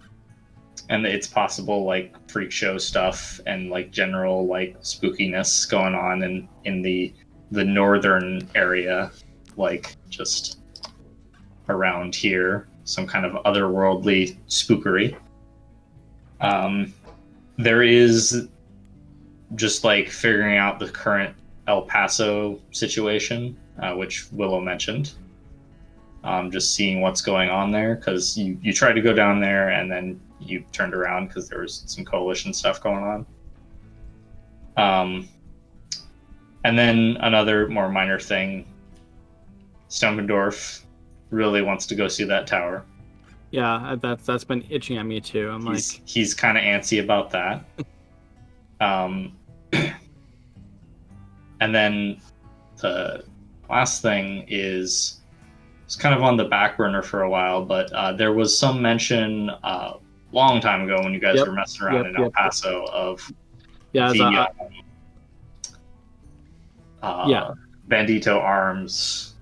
B: and it's possible like freak show stuff and like general like spookiness going on in the northern area, like just around here, some kind of otherworldly spookery. There is just like figuring out the current El Paso situation, which Willow mentioned. Just seeing what's going on there, because you tried to go down there and then you turned around because there was some coalition stuff going on. And then another more minor thing, Stumpendorf really wants to go see that tower.
A: Yeah, that's been itching at me too.
B: He's kind of antsy about that. And then the last thing is, it's kind of on the back burner for a while, but there was some mention long time ago when you guys were messing around in El Paso of Bandito Arms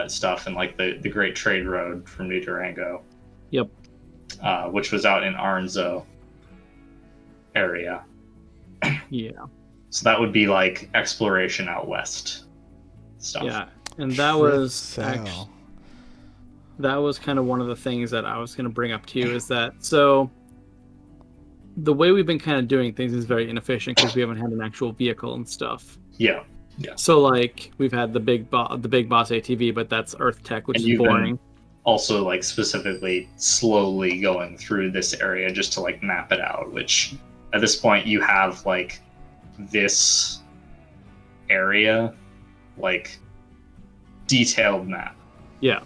B: stuff and like the Great Trade Road from New Durango.
A: Yep.
B: Which was out in Arnzo area.
A: Yeah.
B: So that would be like exploration out west stuff.
A: Yeah, and that was kind of one of the things that I was going to bring up to you, is that so the way we've been kind of doing things is very inefficient because we haven't had an actual vehicle and stuff.
B: Yeah.
A: So like we've had the big boss ATV, but that's Earth Tech, which is boring.
B: Also, like specifically slowly going through this area just to like map it out. Which at this point you have like this area, like detailed map.
A: Yeah.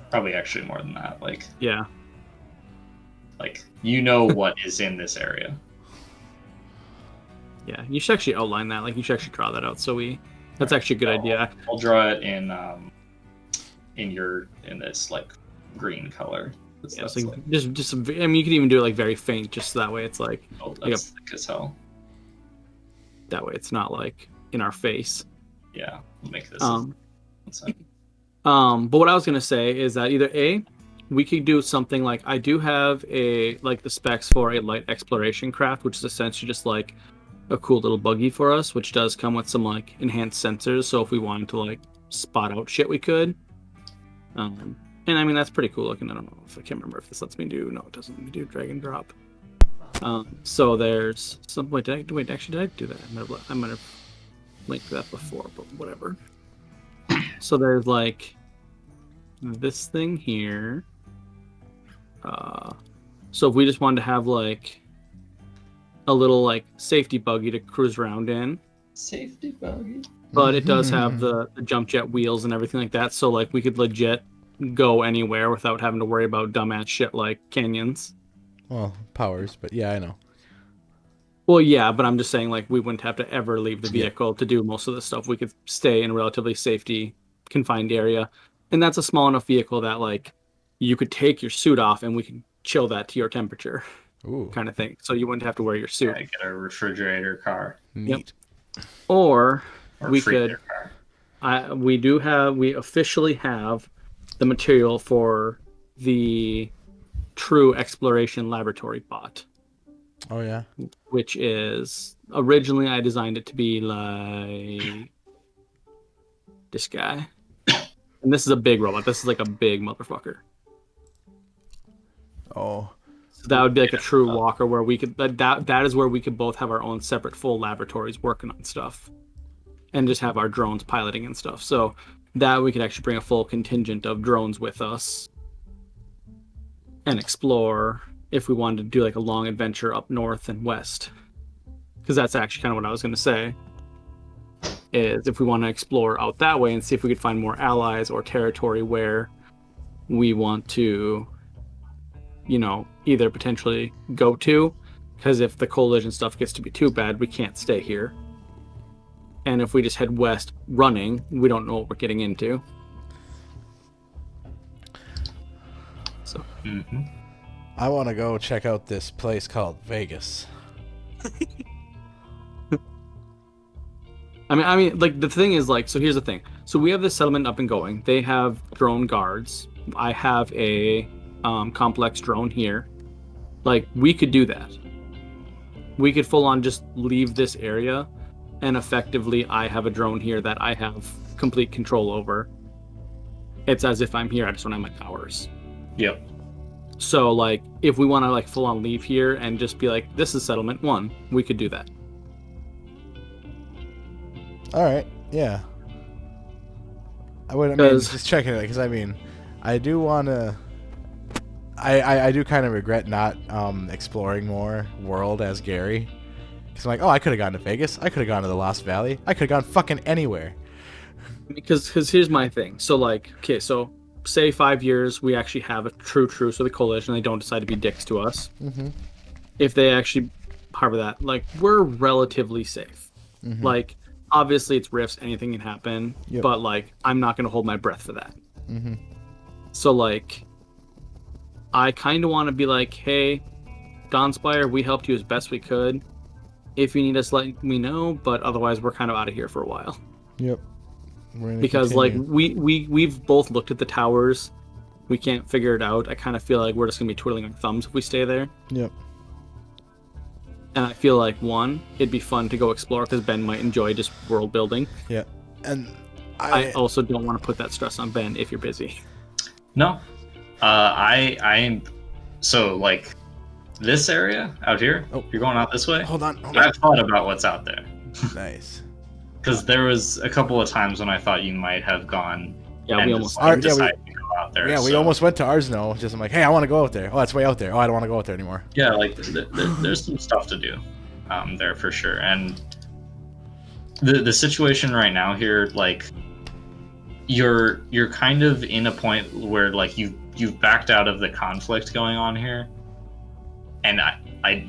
B: Probably actually more than that. Like.
A: Yeah.
B: Like, you know what is in this area.
A: Yeah, you should actually outline that. Like, you should actually draw that out. That's actually a good idea.
B: I'll draw it in this like green color.
A: Yeah, it's like just. I mean, you could even do it like very faint, just so that way it's like.
B: Oh, that's thick as hell.
A: That way it's not like in our face.
B: Yeah, we'll make this.
A: But what I was gonna say is that either A, we could do something like I do have the specs for a light exploration craft, which is essentially just like a cool little buggy for us, which does come with some like enhanced sensors. So if we wanted to like spot out shit, we could. And I mean that's pretty cool looking. I don't know if I can't remember if this lets me do. No, it doesn't let me do drag and drop. So there's some. Wait, did I do that? I might have linked that before, but whatever. So there's like this thing here. So if we just wanted to have like a little like safety buggy to cruise around in.
B: Safety buggy.
A: But it does have the jump jet wheels and everything like that, so like we could legit go anywhere without having to worry about dumbass shit like canyons.
C: Well, powers, but yeah, I know.
A: Well, yeah, but I'm just saying like we wouldn't have to ever leave the vehicle to do most of this stuff. We could stay in a relatively safety confined area. And that's a small enough vehicle that like you could take your suit off and we could chill that to your temperature.
C: Ooh.
A: Kind of thing. So you wouldn't have to wear your suit.
B: Yeah, get a refrigerator car.
C: Neat.
A: Yep. Or we
B: freezer
A: could
B: car.
A: We officially have the material for the true exploration laboratory bot.
C: Oh yeah.
A: Which is originally I designed it to be like this guy. And this is a big robot. This is like a big motherfucker.
C: Oh.
A: So that would be like a true walker where we could that is where we could both have our own separate full laboratories working on stuff. And just have our drones piloting and stuff. So that we could actually bring a full contingent of drones with us and explore if we wanted to do like a long adventure up north and west. Because that's actually kind of what I was going to say. Is if we want to explore out that way and see if we could find more allies or territory where we want to, you know, either potentially go to. Because if the coalition stuff gets to be too bad, we can't stay here. And if we just head west running, we don't know what we're getting into. So.
B: Mm-hmm.
C: I want to go check out this place called Vegas.
A: I mean, like the thing is, like, so here's the thing. So we have this settlement up and going. They have drone guards. I have a complex drone here. Like, we could do that. We could full on just leave this area. And effectively, I have a drone here that I have complete control over. It's as if I'm here, I just don't have my powers.
B: Yep.
A: So, like, if we want to, like, full-on leave here and just be like, this is Settlement 1, we could do that.
C: All right, yeah. I mean, just checking it, because, I mean, I do want to... I do kind of regret not exploring more world as Gary. Because I'm like, oh, I could have gone to Vegas. I could have gone to the Lost Valley. I could have gone fucking anywhere.
A: Because here's my thing. So, like, okay, so say 5 years, we actually have a true truce with the coalition. They don't decide to be dicks to us.
C: Mm-hmm.
A: If they actually harbor that, like, we're relatively safe.
C: Mm-hmm.
A: Like, obviously it's rifts, anything can happen.
C: Yep.
A: But, like, I'm not going to hold my breath for that.
C: Mm-hmm.
A: So, like, I kind of want to be like, hey, Dawnspire, we helped you as best we could. If you need us, let me know. But otherwise, we're kind of out of here for a while.
C: Yep.
A: Because
C: continue.
A: like we've both looked at the towers, we can't figure it out. I kind of feel like we're just gonna be twiddling our thumbs if we stay there.
C: Yep.
A: And I feel like one, it'd be fun to go explore because Ben might enjoy just world building.
C: Yeah, and
A: I also don't want to put that stress on Ben if you're busy.
B: No, I so like this area out here.
C: Oh.
B: You're going out this way.
C: Hold on.
B: I've thought about what's out there.
C: Nice.
B: Because there was a couple of times when I thought you might have gone.
A: Yeah,
B: and
A: we almost.
B: decided to go out there.
C: Yeah, we
B: so.
C: almost went to Arsno. Just I'm like, hey, I want to go out there. Oh, it's way out there. Oh, I don't want to go out there anymore.
B: Yeah, like there's some stuff to do there for sure. And the situation right now here, like you're kind of in a point where like you've backed out of the conflict going on here, and I